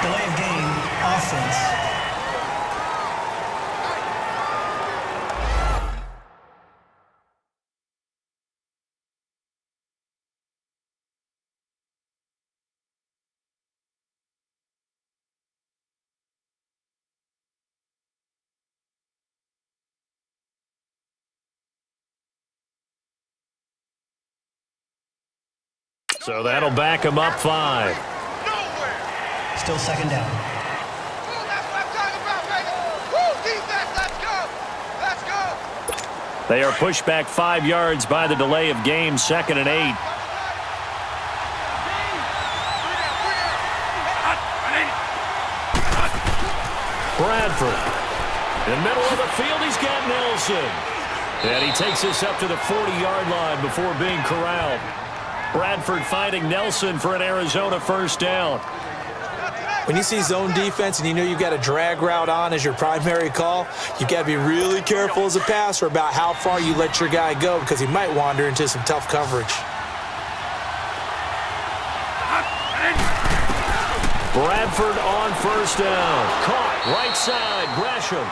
Delay of game, offense. So that'll back him up 5. Still second down. That's what I'm talking about, baby. Woo, defense, let's go. Let's go. They are pushed back 5 yards by the delay of game, 2nd and 8. Bradford. In the middle of the field, he's got Nelson. And he takes this up to the 40-yard line before being corralled. Bradford finding Nelson for an Arizona first down. When you see zone defense and you know you've got a drag route on as your primary call, you've got to be really careful as a passer about how far you let your guy go because he might wander into some tough coverage. Bradford on first down. Caught right side, Gresham.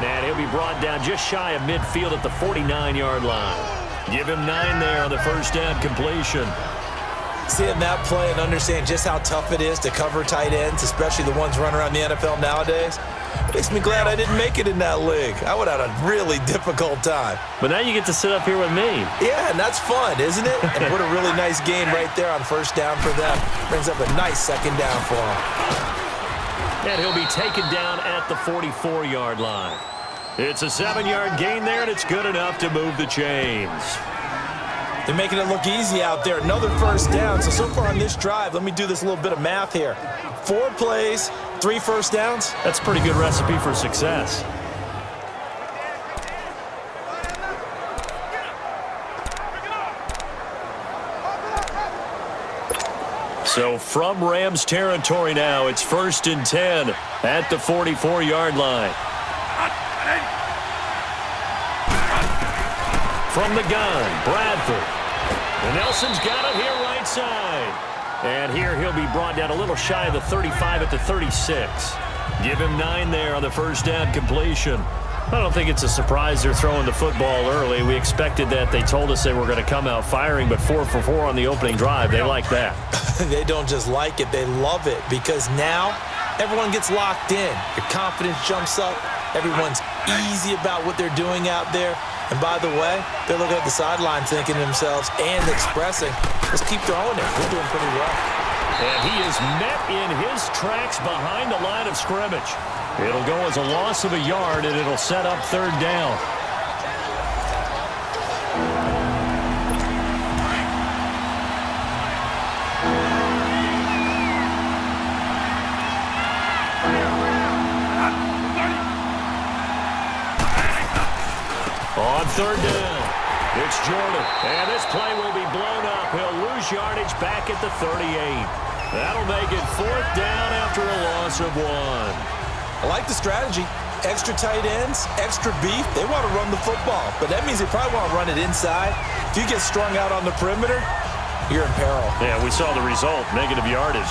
And he'll be brought down just shy of midfield at the 49-yard line. Give him 9 there on the first down completion. Seeing that play and understand just how tough it is to cover tight ends, especially the ones running around the NFL nowadays, makes me glad I didn't make it in that league. I would have had a really difficult time. But now you get to sit up here with me. Yeah, and that's fun, isn't it? And what a really nice game right there on first down for them. Brings up a nice second down for him. And he'll be taken down at the 44-yard line. It's a 7-yard gain there, and it's good enough to move the chains. They're making it look easy out there. Another first down. So far on this drive, let me do this little bit of math here. 4 plays, 3 first downs. That's a pretty good recipe for success. So from Rams territory now, it's 1st and 10 at the 44-yard line. From the gun, Bradford. And Nelson's got it here right side. And here he'll be brought down a little shy of the 35 at the 36. Give him 9 there on the first down completion. I don't think it's a surprise they're throwing the football early. We expected that. They told us they were going to come out firing, but 4 for 4 on the opening drive. They like that. They don't just like it, they love it, because now everyone gets locked in. Your confidence jumps up. Everyone's easy about what they're doing out there. And by the way, they're looking at the sideline thinking to themselves and expressing, let's keep throwing it. We're doing pretty well. And he is met in his tracks behind the line of scrimmage. It'll go as a loss of a yard, and it'll set up 3rd down. On 3rd down, it's Jordan. And this play will be blown up. He'll lose yardage back at the 38. That'll make it 4th down after a loss of 1. I like the strategy. Extra tight ends, extra beef. They want to run the football, but that means they probably want to run it inside. If you get strung out on the perimeter, you're in peril. Yeah, we saw the result, negative yardage.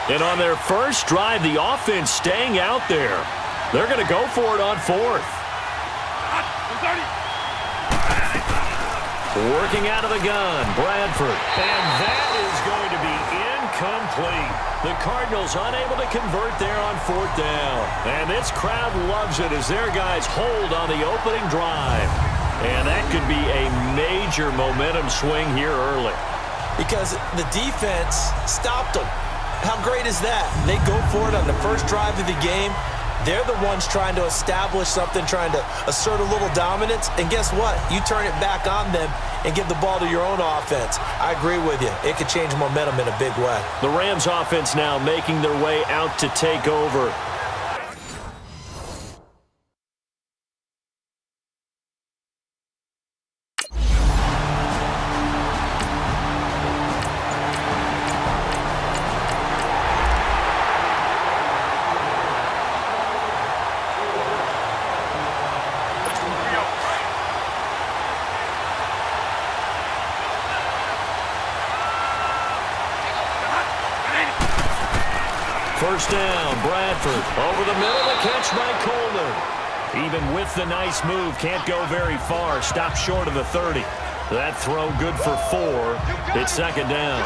And on their first drive, the offense staying out there. They're going to go for it on 4th. Working out of the gun, Bradford. And that is going to be incomplete. The Cardinals unable to convert there on 4th down. And this crowd loves it as their guys hold on the opening drive. And that could be a major momentum swing here early. Because the defense stopped them. How great is that? They go for it on the first drive of the game. They're the ones trying to establish something, trying to assert a little dominance. And guess what? You turn it back on them and give the ball to your own offense. I agree with you. It could change momentum in a big way. The Rams offense now making their way out to take over. first down. Bradford over the middle, the catch by Coleman. Even with the nice move, can't go very far. Stop short of the 30. That throw good for 4. It's second down.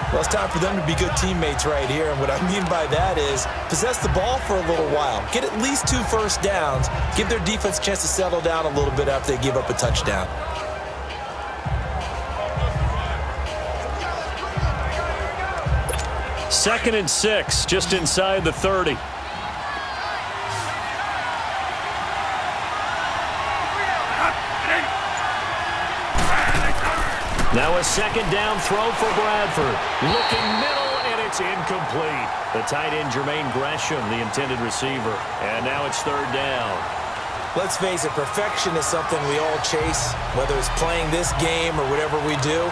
Well, it's time for them to be good teammates right here. And what I mean by that is possess the ball for a little while. Get at least 2 first downs. Give their defense a chance to settle down a little bit after they give up a touchdown. Second and 6, just inside the 30. Now a second down throw for Bradford. Looking middle, and it's incomplete. The tight end, Jermaine Gresham, the intended receiver. And now it's third down. Let's face it, perfection is something we all chase, whether it's playing this game or whatever we do.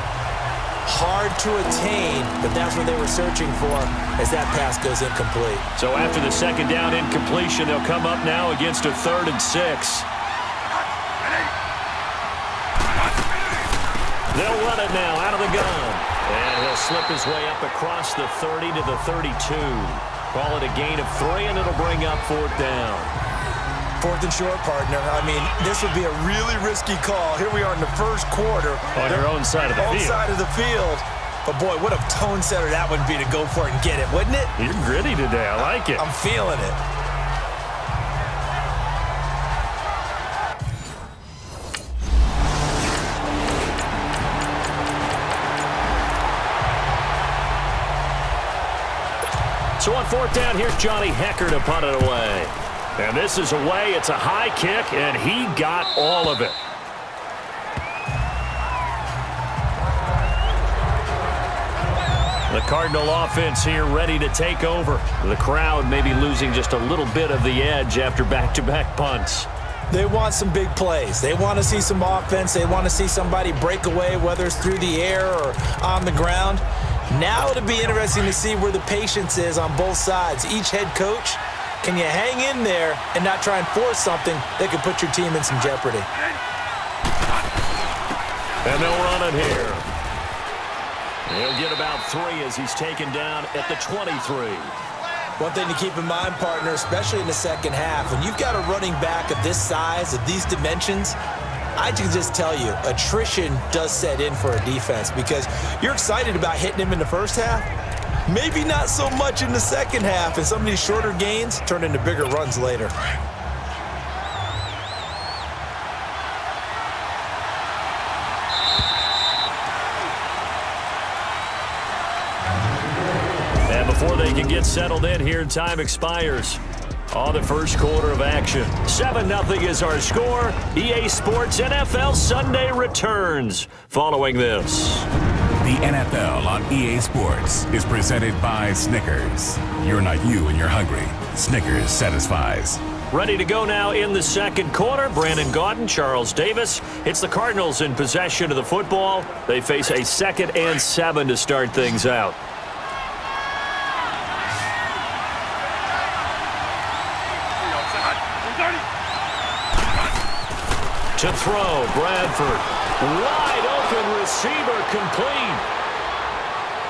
Hard to attain, but that's what they were searching for as that pass goes incomplete. So after the second down incompletion, they'll come up now against a 3rd and 6. They'll run it now out of the gun. And he'll slip his way up across the 30 to the 32. Call it a gain of 3, and it'll bring up 4th down. 4th and short, partner. I mean, this would be a really risky call. Here we are in the first quarter. On your own side of the field. Own side of the field. But, boy, what a tone setter that would be to go for it and get it, wouldn't it? You're gritty today. I like it. I'm feeling it. So on 4th down, here's Johnny Hecker to punt it away. And this is away. It's a high kick, and he got all of it. The Cardinal offense here ready to take over. The crowd maybe losing just a little bit of the edge after back-to-back punts. They want some big plays. They want to see some offense. They want to see somebody break away, whether it's through the air or on the ground. Now it'll be interesting to see where the patience is on both sides. Each head coach, can you hang in there and not try and force something that could put your team in some jeopardy? And they'll run it here. He'll get about 3 as he's taken down at the 23. One thing to keep in mind, partner, especially in the second half, when you've got a running back of this size, of these dimensions, I can just tell you, attrition does set in for a defense because you're excited about hitting him in the first half. Maybe not so much in the second half, and some of these shorter gains turn into bigger runs later. And before they can get settled in here, time expires. On the first quarter of action, 7-0 is our score. EA Sports NFL Sunday returns following this. The NFL on EA Sports is presented by Snickers. You're not you and you're hungry. Snickers satisfies. Ready to go now in the second quarter. Brandon Gaudin, Charles Davis. It's the Cardinals in possession of the football. They face a 2nd and 7 to start things out. To throw, Bradford. Wide open receiver, complete.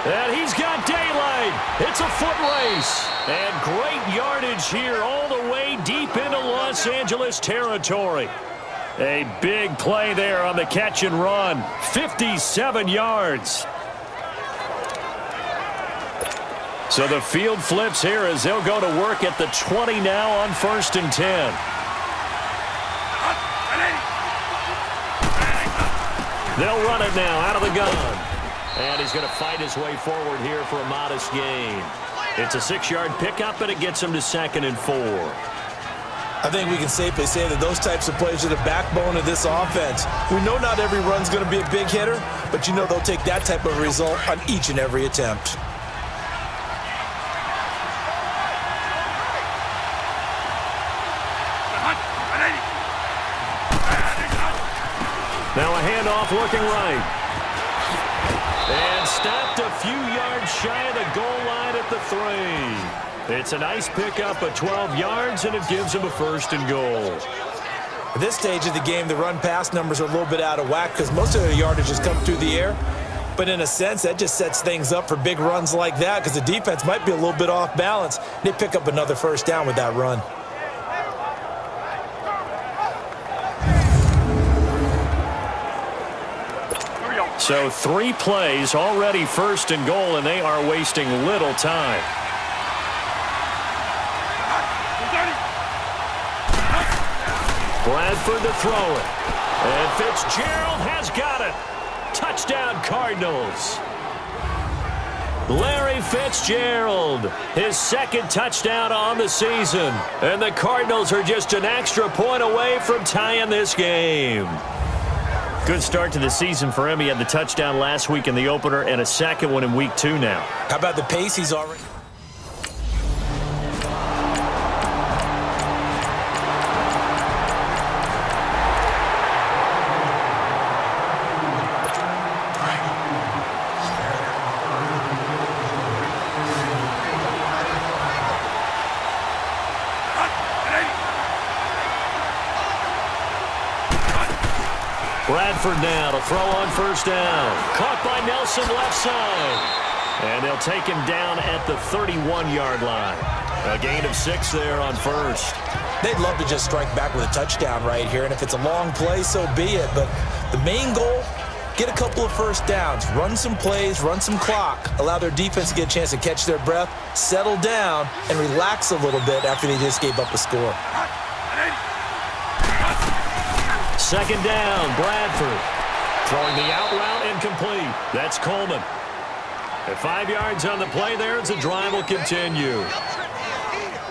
And he's got daylight. It's a foot race. And great yardage here all the way deep into Los Angeles territory. A big play there on the catch and run. 57 yards. So the field flips here as they'll go to work at the 20 now on 1st and 10. They'll run it now out of the gun. And he's going to fight his way forward here for a modest gain. It's a 6-yard pickup, and it gets him to 2nd and 4. I think we can safely say that those types of plays are the backbone of this offense. We know not every run's going to be a big hitter, but you know they'll take that type of result on each and every attempt. Now a handoff looking right. And stopped a few yards shy of the goal line at the 3. It's a nice pickup of 12 yards, and it gives him a 1st and goal. At this stage of the game, the run-pass numbers are a little bit out of whack because most of the yardage has come through the air. But in a sense, that just sets things up for big runs like that because the defense might be a little bit off balance. They pick up another first down with that run. So 3 plays, already first and goal, and they are wasting little time. Bradford to throw it. And Fitzgerald has got it. Touchdown, Cardinals. Larry Fitzgerald, his second touchdown on the season. And the Cardinals are just an extra point away from tying this game. Good start to the season for him. He had the touchdown last week in the opener and a second one in week 2 now. How about the pace he's already... Bradford now to throw on first down. Caught by Nelson left side. And they'll take him down at the 31-yard line. A gain of 6 there on first. They'd love to just strike back with a touchdown right here, and if it's a long play, so be it. But the main goal, get a couple of first downs, run some plays, run some clock, allow their defense to get a chance to catch their breath, settle down, and relax a little bit after they just gave up a score. Second down, Bradford. Throwing the out route incomplete. That's Coleman. At 5 yards on the play there, the drive will continue.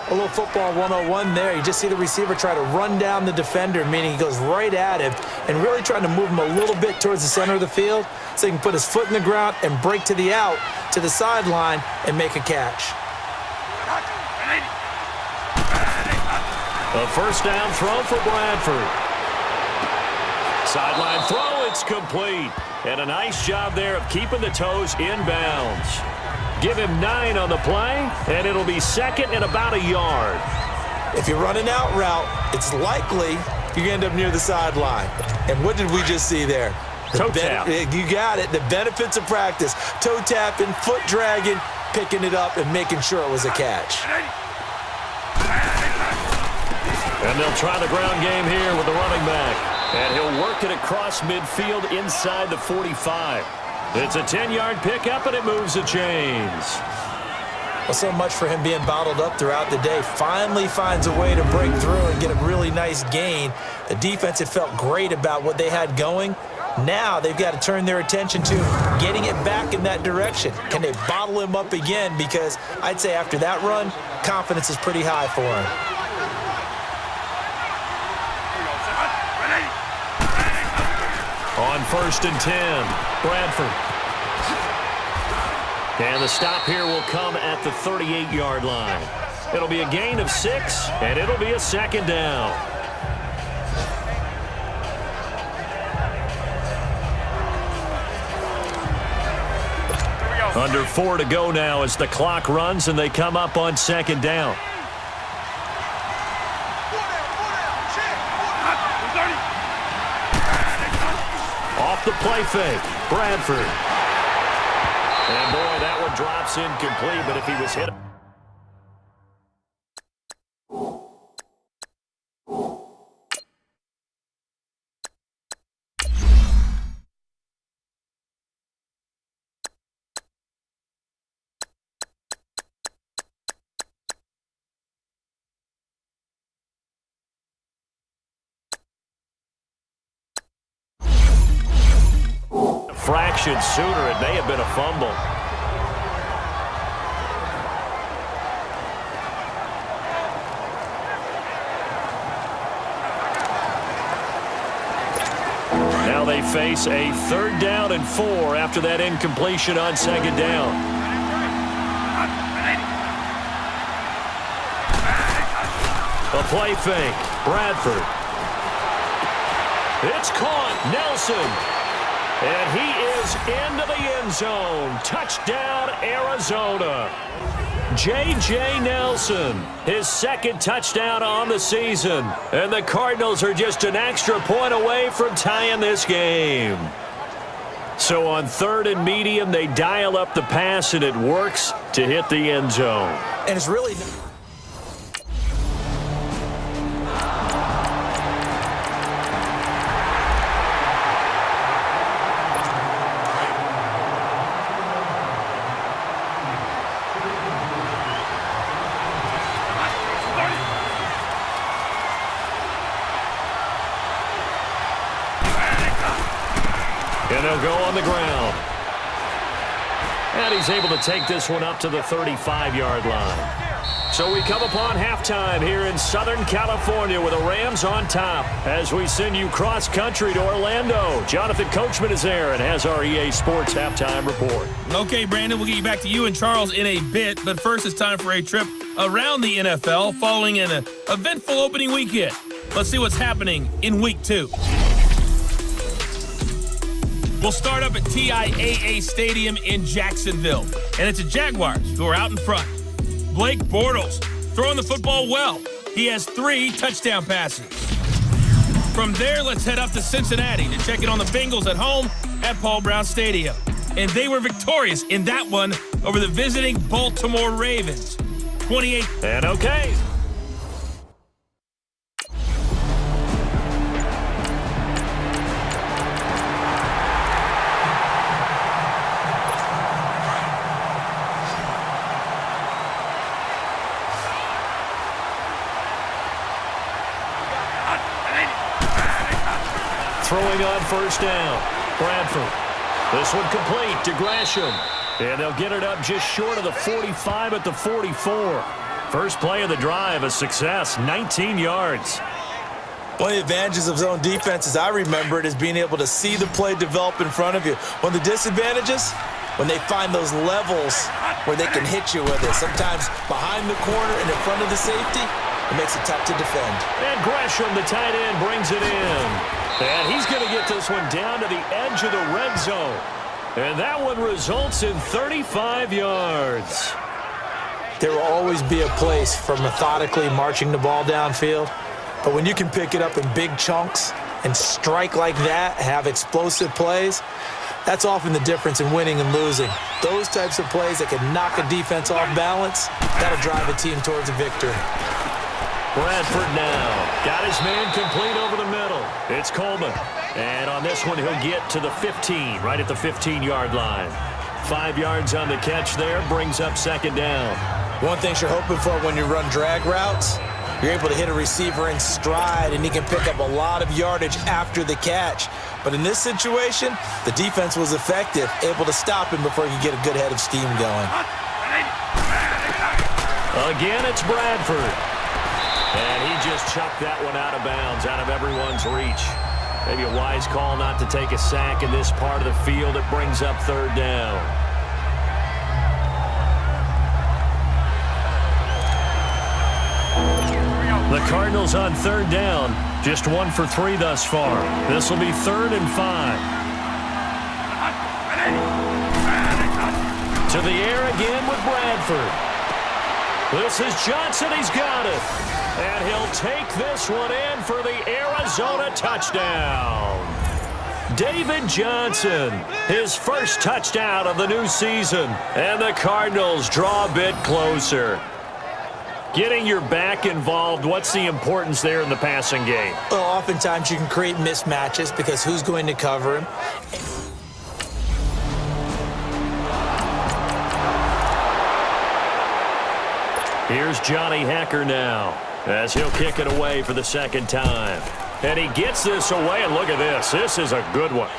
A little football 101 there. You just see the receiver try to run down the defender, meaning he goes right at him and really trying to move him a little bit towards the center of the field so he can put his foot in the ground and break to the out, to the sideline, and make a catch. A first down throw for Bradford. Sideline throw, it's complete. And a nice job there of keeping the toes inbounds. Give him 9 on the play, and it'll be second and about a yard. If you run an out route, it's likely you're going to end up near the sideline. And what did we just see there? Toe tap. You got it. The benefits of practice. Toe tapping, foot dragging, picking it up, and making sure it was a catch. And they'll try the ground game here with the running back. And he'll work it across midfield inside the 45. It's a 10-yard pickup, and it moves the chains. Well, so much for him being bottled up throughout the day. Finally finds a way to break through and get a really nice gain. The defense had felt great about what they had going. Now they've got to turn their attention to getting it back in that direction. Can they bottle him up again? Because I'd say after that run, confidence is pretty high for him. On first and 10, Bradford. And the stop here will come at the 38-yard line. It'll be a gain of 6, and it'll be a second down. Under 4 to go now as the clock runs, and they come up on second down. Off the play fake, Bradford. And boy, that one drops incomplete, but if he was hit... fraction sooner, it may have been a fumble. Now they face a 3rd down and 4 after that incompletion on second down. A play fake, Bradford. It's caught, Nelson. And he is into the end zone. Touchdown, Arizona. J.J. Nelson, his second touchdown on the season. And the Cardinals are just an extra point away from tying this game. So on 3rd and medium, they dial up the pass, and it works to hit the end zone. And it's really... And they'll go on the ground. And he's able to take this one up to the 35-yard line. So we come upon halftime here in Southern California with the Rams on top as we send you cross-country to Orlando. Jonathan Coachman is there and has our EA Sports halftime report. Okay, Brandon, we'll get you back to you and Charles in a bit, but first it's time for a trip around the NFL following an eventful opening weekend. Let's see what's happening in Week 2. We'll start up at TIAA Stadium in Jacksonville, and it's the Jaguars who are out in front. Blake Bortles throwing the football well. He has 3 touchdown passes. From there, let's head up to Cincinnati to check in on the Bengals at home at Paul Brown Stadium. And they were victorious in that one over the visiting Baltimore Ravens. 28. And okay. Throwing on first down. Bradford. This one complete to Gresham. And they'll get it up just short of the 45 at the 44. First play of the drive, a success, 19 yards. One of the advantages of zone defense, as I remember it, is being able to see the play develop in front of you. One of the disadvantages, when they find those levels where they can hit you with it. Sometimes behind the corner and in front of the safety, it makes it tough to defend. And Gresham, the tight end, brings it in. And he's going to get this one down to the edge of the red zone. And that one results in 35 yards. There will always be a place for methodically marching the ball downfield. But when you can pick it up in big chunks and strike like that, have explosive plays, that's often the difference in winning and losing. Those types of plays that can knock a defense off balance, that'll drive a team towards a victory. Bradford now. Got his man complete over the middle. It's Coleman. And on this one, he'll get to the 15, right at the 15-yard line. 5 yards on the catch there, brings up second down. One thing you're hoping for when you run drag routes, you're able to hit a receiver in stride, and he can pick up a lot of yardage after the catch. But in this situation, the defense was effective, able to stop him before he could get a good head of steam going. Again, it's Bradford. And he just chucked that one out of bounds, out of everyone's reach. Maybe a wise call not to take a sack in this part of the field. It brings up third down. The Cardinals on third down, just 1 for 3 thus far. This will be 3rd and 5. To the air again with Bradford. This is Johnson. He's got it. And he'll take this one in for the Arizona touchdown. David Johnson, his first touchdown of the new season. And the Cardinals draw a bit closer. Getting your back involved, what's the importance there in the passing game? Well, oftentimes you can create mismatches because who's going to cover him? Here's Johnny Hacker now, as he'll kick it away for the second time. And he gets this away, and look at this. This is a good one.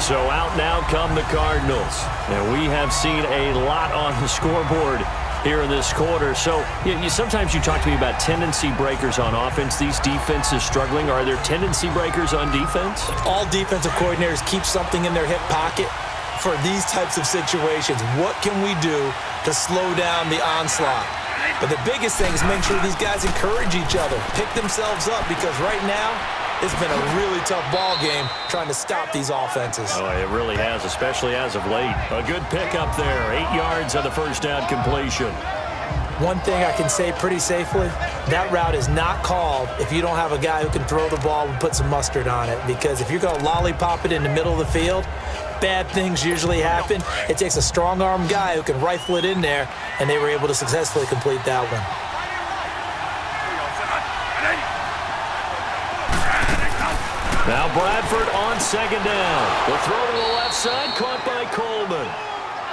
So out now come the Cardinals. And we have seen a lot on the scoreboard here in this quarter. So sometimes you talk to me about tendency breakers on offense. These defenses struggling. Are there tendency breakers on defense? All defensive coordinators keep something in their hip pocket for these types of situations. What can we do to slow down the onslaught? But the biggest thing is make sure these guys encourage each other, pick themselves up, because right now it's been a really tough ball game trying to stop these offenses. Oh, it really has, especially as of late. A good pickup there. 8 yards on the first down completion. One thing I can say pretty safely, that route is not called if you don't have a guy who can throw the ball and put some mustard on it. Because if you're going to lollipop it in the middle of the field, bad things usually happen. It takes a strong-arm guy who can rifle it in there, and they were able to successfully complete that one. Now Bradford on second down. The throw to the left side, caught by Coleman.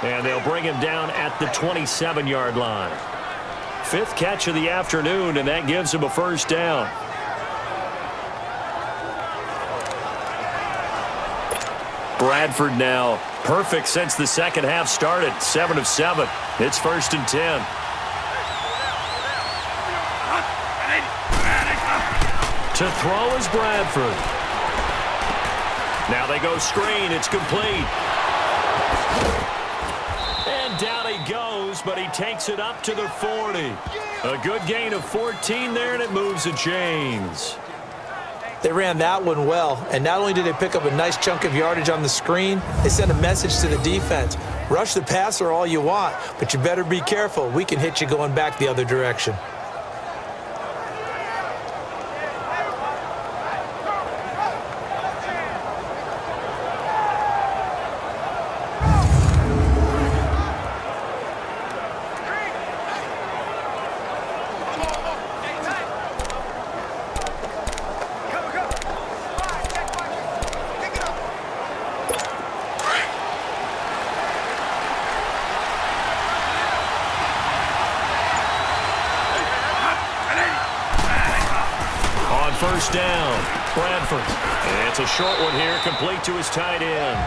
And they'll bring him down at the 27-yard line. 5th catch of the afternoon, and that gives him a first down. Bradford now perfect since the second half started. 7 of 7. It's 1st and 10. To throw is Bradford. Now they go screen. It's complete. And down he goes, but he takes it up to the 40. A good gain of 14 there, and it moves the chains. They ran that one well, and not only did they pick up a nice chunk of yardage on the screen, they sent a message to the defense. Rush the passer all you want, but you better be careful. We can hit you going back the other direction. First down, Bradford. And it's a short one here, complete to his tight end.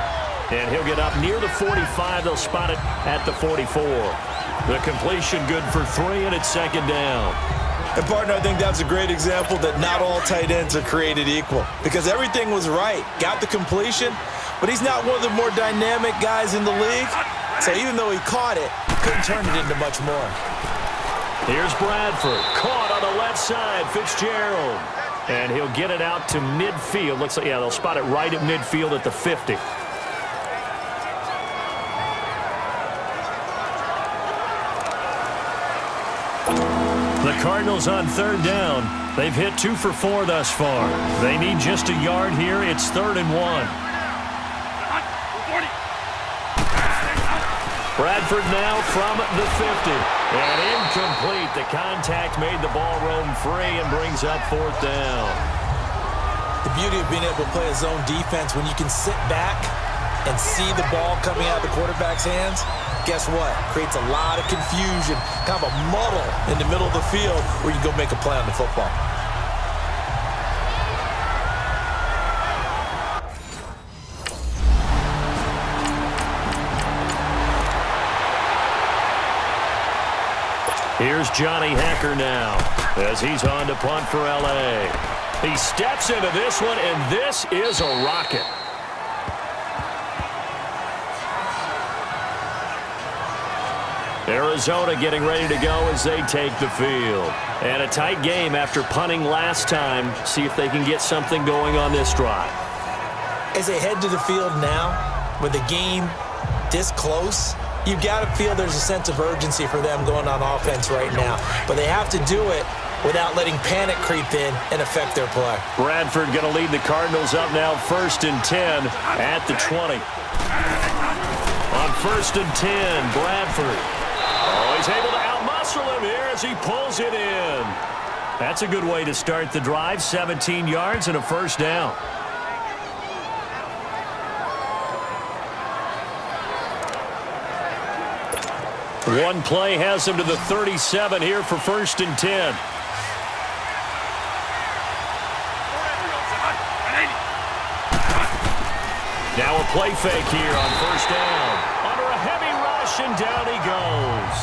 And he'll get up near the 45. They'll spot it at the 44. The completion good for 3, and it's 2nd down. And, partner, I think that's a great example that not all tight ends are created equal. Because everything was right. Got the completion, but he's not one of the more dynamic guys in the league. So even though he caught it, couldn't turn it into much more. Here's Bradford. Caught on the left side, Fitzgerald. And he'll get it out to midfield. Looks like, yeah, they'll spot it right at midfield at the 50. The Cardinals on 3rd down. They've hit 2 for 4 thus far. They need just a yard here. It's 3rd and 1. Bradford now from the 50. And incomplete. The contact made the ball roam free and brings up 4th down. The beauty of being able to play a zone defense when you can sit back and see the ball coming out of the quarterback's hands, guess what? Creates a lot of confusion, kind of a muddle in the middle of the field where you go make a play on the football. Here's Johnny Hacker now as he's on to punt for L.A. He steps into this one, and this is a rocket. Arizona getting ready to go as they take the field. And a tight game after punting last time. See if they can get something going on this drive. As they head to the field now, with the game this close, you've got to feel there's a sense of urgency for them going on offense right now. But they have to do it without letting panic creep in and affect their play. Bradford going to lead the Cardinals up now 1st and 10 at the 20. On 1st and 10, Bradford. Oh, he's able to outmuscle him here as he pulls it in. That's a good way to start the drive. 17 yards and a first down. One play has him to the 37 here for 1st and 10. Now a play fake here on 1st down. Under a heavy rush, and down he goes.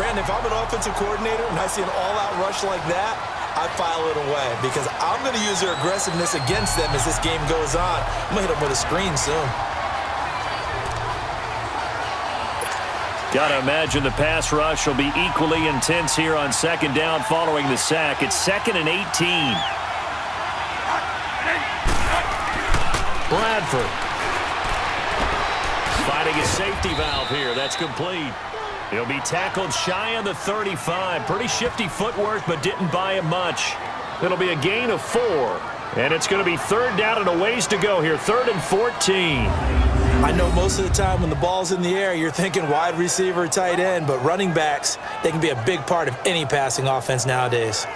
Brandon, if I'm an offensive coordinator and I see an all-out rush like that, I file it away because I'm going to use their aggressiveness against them as this game goes on. I'm going to hit them with a screen soon. Got to imagine the pass rush will be equally intense here on 2nd down following the sack. It's 2nd and 18. Bradford finding a safety valve here. That's complete. He'll be tackled shy of the 35. Pretty shifty footwork, but didn't buy him much. It'll be a gain of 4. And it's going to be 3rd down and a ways to go here. 3rd and 14. I know most of the time when the ball's in the air, you're thinking wide receiver, tight end, but running backs, they can be a big part of any passing offense nowadays.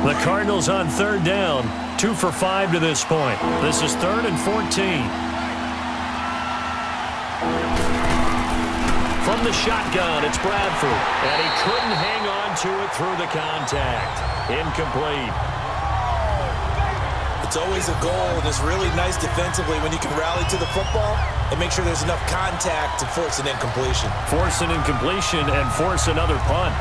The Cardinals on 3rd down, 2 for 5 to this point. This is 3rd and 14. From the shotgun, it's Bradford. And he couldn't hang on to it through the contact. Incomplete. It's always a goal, and it's really nice defensively when you can rally to the football and make sure there's enough contact to force an incompletion. Force an incompletion and force another punt.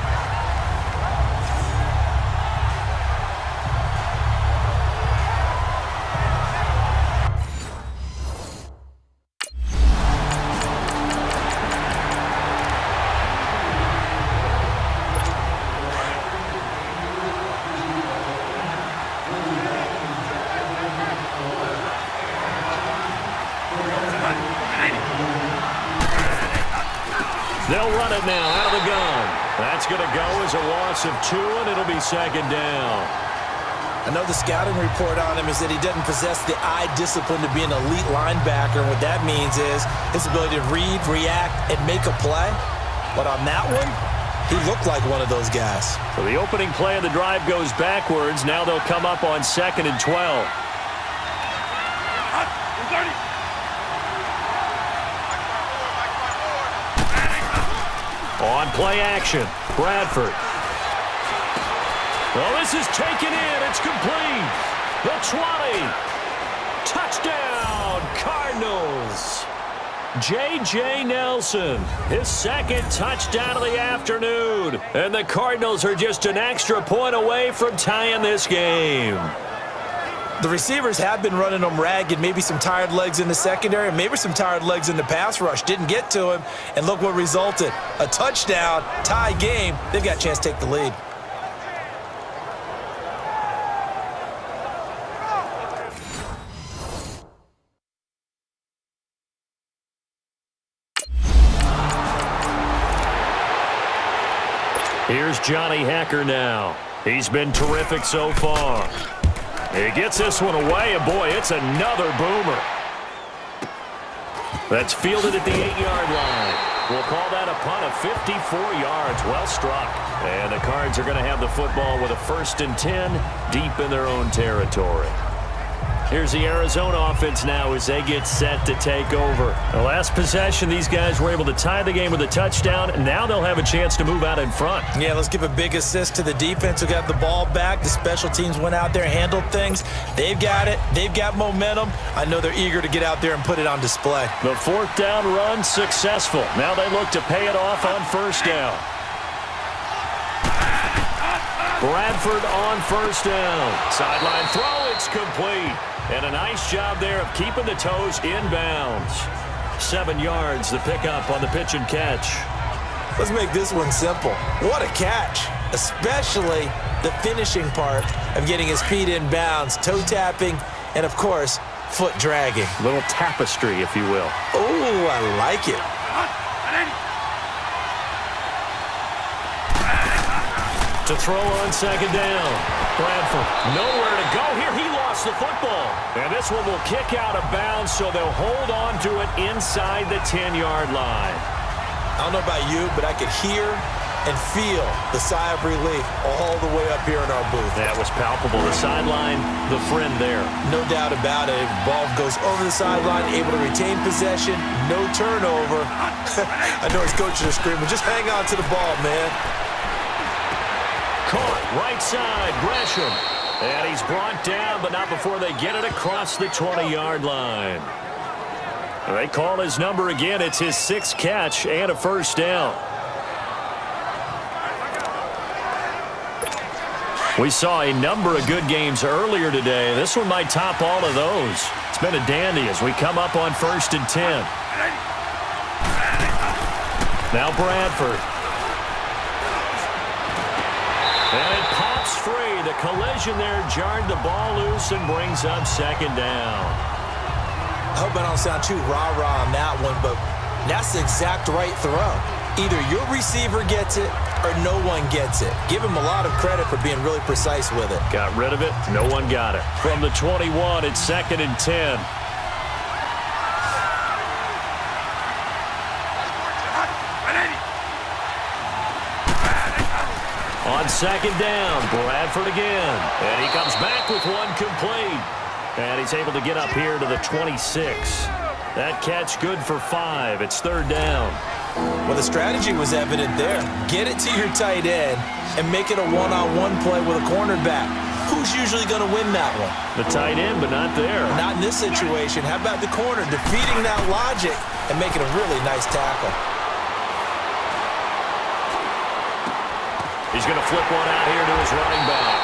They'll run it now out of the gun. That's going to go as a loss of 2, and it'll be 2nd down. I know the scouting report on him is that he doesn't possess the eye discipline to be an elite linebacker. And what that means is his ability to read, react, and make a play. But on that one, he looked like one of those guys. So the opening play of the drive goes backwards. Now they'll come up on 2nd and 12. On play action, Bradford. Well, this is taken in. It's complete. The 20. Touchdown, Cardinals. J.J. Nelson, his 2nd touchdown of the afternoon. And the Cardinals are just an extra point away from tying this game. The receivers have been running them ragged, maybe some tired legs in the secondary, maybe some tired legs in the pass rush. Didn't get to him, and look what resulted. A touchdown, tie game. They've got a chance to take the lead. Here's Johnny Hacker now. He's been terrific so far. He gets this one away, and boy, it's another boomer. That's fielded at the 8-yard line. We'll call that a punt of 54 yards. Well struck. And the Cards are going to have the football with a 1st and 10 deep in their own territory. Here's the Arizona offense now as they get set to take over. The last possession, these guys were able to tie the game with a touchdown, and now they'll have a chance to move out in front. Yeah, let's give a big assist to the defense who got the ball back. The special teams went out there, handled things. They've got it. They've got momentum. I know they're eager to get out there and put it on display. The 4th down run successful. Now they look to pay it off on 1st down. Bradford on 1st down. Sideline throw, it's complete. And a nice job there of keeping the toes inbounds. 7 yards, the pickup on the pitch and catch. Let's make this one simple. What a catch, especially the finishing part of getting his feet in bounds, toe tapping, and of course, foot dragging. A little tapestry, if you will. Oh, I like it. To throw on 2nd down. Bradford, nowhere to go here. He lost the football. And this one will kick out of bounds, so they'll hold on to it inside the 10-yard line. I don't know about you, but I could hear and feel the sigh of relief all the way up here in our booth. That was palpable. The sideline, the friend there. No doubt about it. Ball goes over the sideline, able to retain possession, no turnover. I know his coaches are screaming, just hang on to the ball, man. Caught, right side, Gresham. And he's brought down, but not before they get it across the 20-yard line. They call his number again. It's his 6th catch and a 1st down. We saw a number of good games earlier today. This one might top all of those. It's been a dandy as we come up on 1st and 10. Now Bradford. And it pops free. The collision there jarred the ball loose and brings up second down. I hope I don't sound too rah-rah on that one, but that's the exact right throw. Either your receiver gets it or no one gets it. Give him a lot of credit for being really precise with it. Got rid of it. No one got it. From the 21, it's 2nd and 10. On 2nd down, Bradford again. And he comes back with one complete. And he's able to get up here to the 26. That catch good for 5. It's 3rd down. Well, the strategy was evident there. Get it to your tight end and make it a one-on-one play with a cornerback. Who's usually going to win that one? The tight end, but not there. Not in this situation. How about the corner defeating that logic and making a really nice tackle? He's going to flip one out here to his running back.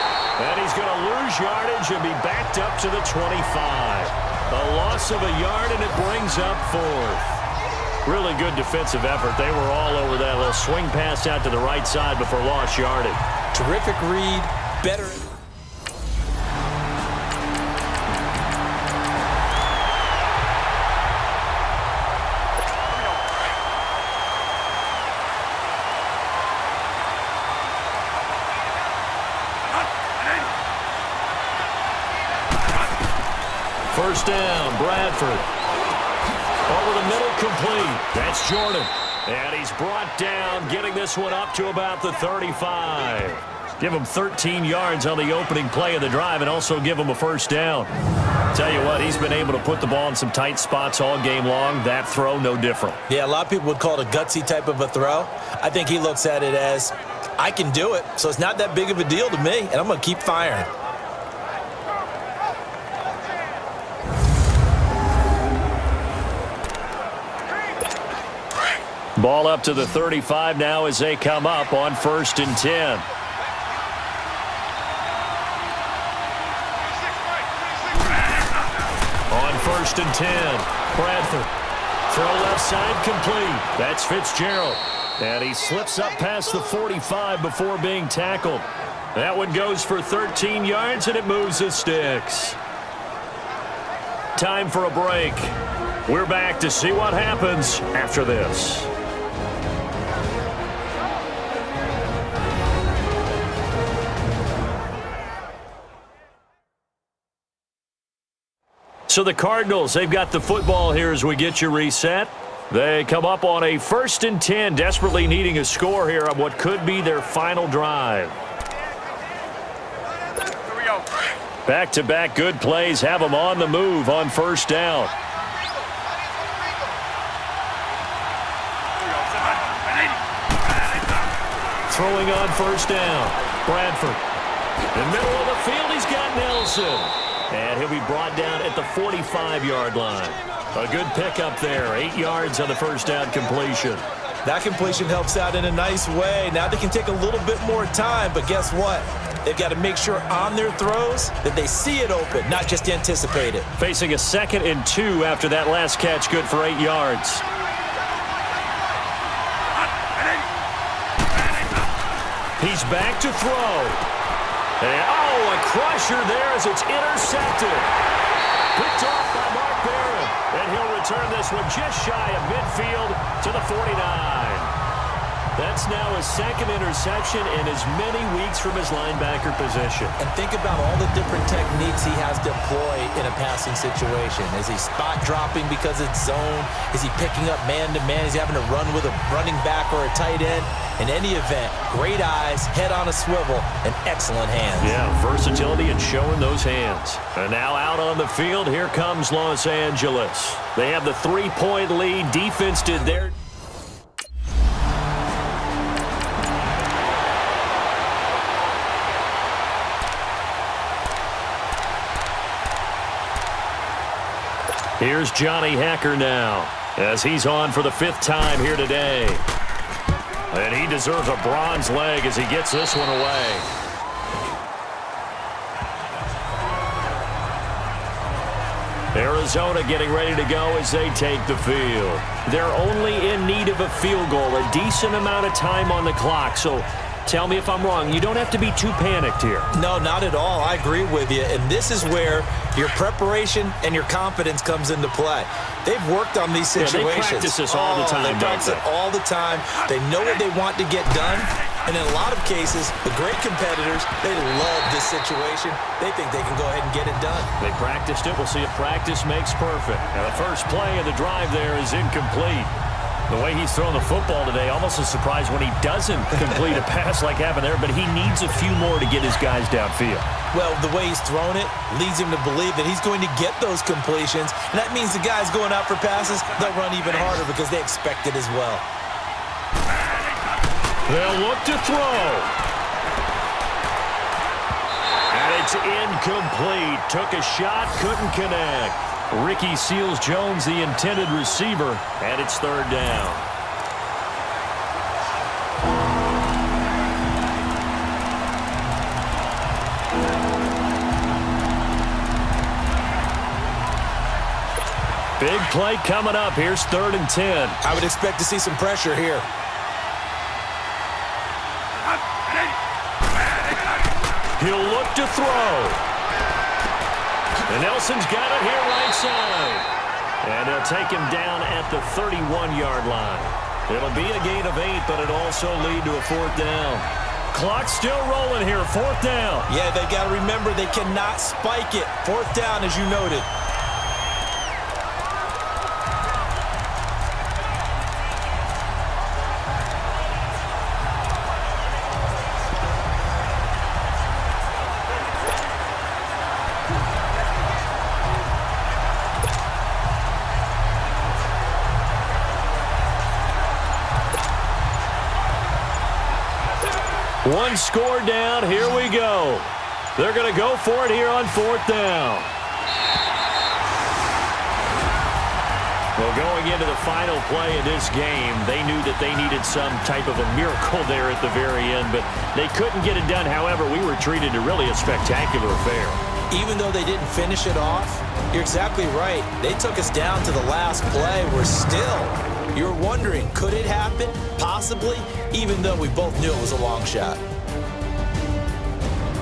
And he's going to lose yardage and be backed up to the 25. A loss of a yard, and it brings up 4th. Really good defensive effort. They were all over that little swing pass out to the right side before lost yardage. Terrific read. Better. First down, Bradford. Over the middle, complete. That's Jordan. And he's brought down, getting this one up to about the 35. Give him 13 yards on the opening play of the drive and also give him a first down. Tell you what, he's been able to put the ball in some tight spots all game long. That throw, no different. Yeah, a lot of people would call it a gutsy type of a throw. I think he looks at it as, I can do it, so it's not that big of a deal to me, and I'm going to keep firing. Ball up to the 35 now as they come up on 1st and 10. On 1st and 10, Bradford. Throw left side, complete. That's Fitzgerald. And he slips up past the 45 before being tackled. That one goes for 13 yards, and it moves the sticks. Time for a break. We're back to see what happens after this. So the Cardinals, they've got the football here as we get you reset. They come up on a 1st and 10, desperately needing a score here on what could be their final drive. Back-to-back good plays have them on the move on 1st down. Throwing on 1st down, Bradford. In the middle of the field, he's got Nelson. And he'll be brought down at the 45-yard line. A good pickup there, 8 yards on the first down completion. That completion helps out in a nice way. Now they can take a little bit more time, but guess what? They've got to make sure on their throws that they see it open, not just anticipate it. Facing a 2nd and 2 after that last catch, good for 8 yards. He's back to throw. And, a crusher there as it's intercepted. Picked off by Mark Barron. And he'll return this one just shy of midfield to the 49. That's now his 2nd interception in as many weeks from his linebacker position. And think about all the different techniques he has to employ in a passing situation. Is he spot dropping because it's zone? Is he picking up man-to-man? Is he having to run with a running back or a tight end? In any event, great eyes, head on a swivel, and excellent hands. Yeah, versatility and showing those hands. And now out on the field, here comes Los Angeles. They have the 3-point lead. Defense did their... Here's Johnny Hacker now, as he's on for the 5th time here today. And he deserves a bronze leg as he gets this one away. Arizona getting ready to go as they take the field. They're only in need of a field goal, a decent amount of time on the clock. So tell me if I'm wrong. You don't have to be too panicked here. No, not at all. I agree with you. And this is where your preparation and your confidence comes into play. They've worked on these situations. Yeah, they practice this all the time. They practice it all the time. They know what they want to get done. And in a lot of cases, the great competitors, they love this situation. They think they can go ahead and get it done. They practiced it. We'll see if practice makes perfect. Now, the first play of the drive there is incomplete. The way he's thrown the football today, almost a surprise when he doesn't complete a pass like happened there, but he needs a few more to get his guys downfield. Well, the way he's thrown it leads him to believe that he's going to get those completions, and that means the guys going out for passes, they'll run even harder because they expect it as well. They'll look to throw. And it's incomplete. Took a shot, couldn't connect. Ricky Seals-Jones, the intended receiver, and it's third down. Big play coming up. Here's 3rd and 10. I would expect to see some pressure here. He'll look to throw. And Nelson's got it here right side. And they'll take him down at the 31-yard line. It'll be a gain of 8, but it'll also lead to a 4th down. Clock still rolling here, 4th down. Yeah, they got to remember they cannot spike it. 4th down, as you noted. One score down. Here we go. They're going to go for it here on 4th down. Well, going into the final play of this game, they knew that they needed some type of a miracle there at the very end, but they couldn't get it done. However, we were treated to really a spectacular affair. Even though they didn't finish it off, you're exactly right. They took us down to the last play. We're still, you're wondering, could it happen? Possibly, even though we both knew it was a long shot.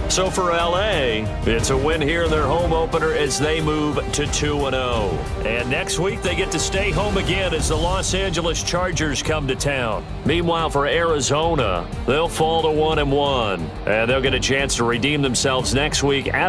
So for L.A., it's a win here in their home opener as they move to 2-0. And next week, they get to stay home again as the Los Angeles Chargers come to town. Meanwhile, for Arizona, they'll fall to 1-1. And they'll get a chance to redeem themselves next week at